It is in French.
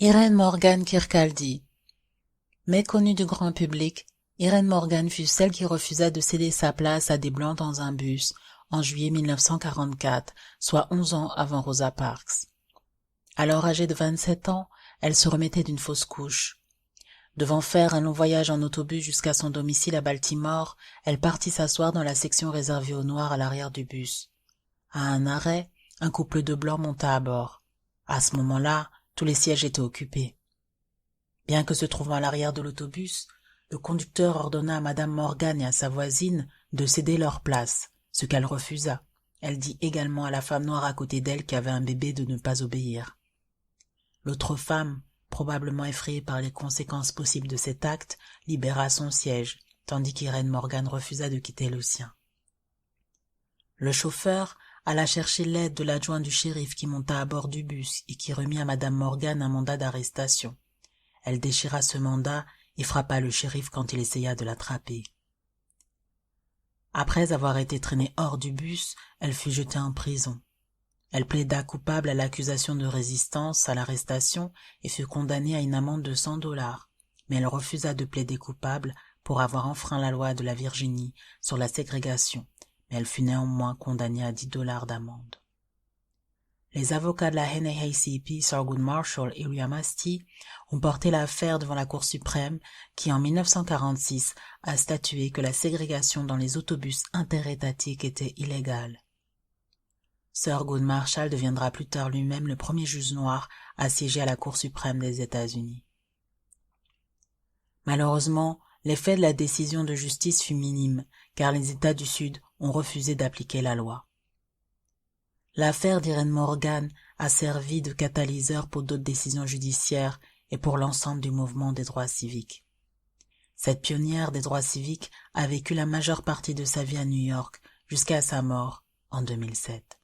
Irene Morgan Kirkcaldy. Méconnue du grand public, Irene Morgan fut celle qui refusa de céder sa place à des Blancs dans un bus en juillet 1944, soit 11 ans avant Rosa Parks. Alors âgée de 27 ans, elle se remettait d'une fausse couche. Devant faire un long voyage en autobus jusqu'à son domicile à Baltimore, elle partit s'asseoir dans la section réservée aux Noirs à l'arrière du bus. À un arrêt, un couple de Blancs monta à bord. À ce moment-là, tous les sièges étaient occupés. Bien que se trouvant à l'arrière de l'autobus, le conducteur ordonna à Madame Morgan et à sa voisine de céder leur place, ce qu'elle refusa. Elle dit également à la femme noire à côté d'elle qui avait un bébé de ne pas obéir. L'autre femme, probablement effrayée par les conséquences possibles de cet acte, libéra son siège, tandis qu'Irene Morgan refusa de quitter le sien. Le chauffeur alla chercher l'aide de l'adjoint du shérif qui monta à bord du bus et qui remit à Madame Morgan un mandat d'arrestation. Elle déchira ce mandat et frappa le shérif quand il essaya de l'attraper. Après avoir été traînée hors du bus, elle fut jetée en prison. Elle plaida coupable à l'accusation de résistance à l'arrestation et fut condamnée à une amende de $100, mais elle refusa de plaider coupable pour avoir enfreint la loi de la Virginie sur la ségrégation, mais elle fut néanmoins condamnée à $10 d'amende. Les avocats de la NAACP, Thurgood Marshall et William Hastie, ont porté l'affaire devant la Cour suprême qui, en 1946, a statué que la ségrégation dans les autobus interétatiques était illégale. Thurgood Marshall deviendra plus tard lui-même le premier juge noir à siéger à la Cour suprême des États-Unis. Malheureusement, l'effet de la décision de justice fut minime, car les États du Sud ont refusé d'appliquer la loi. L'affaire d'Irene Morgan a servi de catalyseur pour d'autres décisions judiciaires et pour l'ensemble du mouvement des droits civiques. Cette pionnière des droits civiques a vécu la majeure partie de sa vie à New York jusqu'à sa mort en 2007.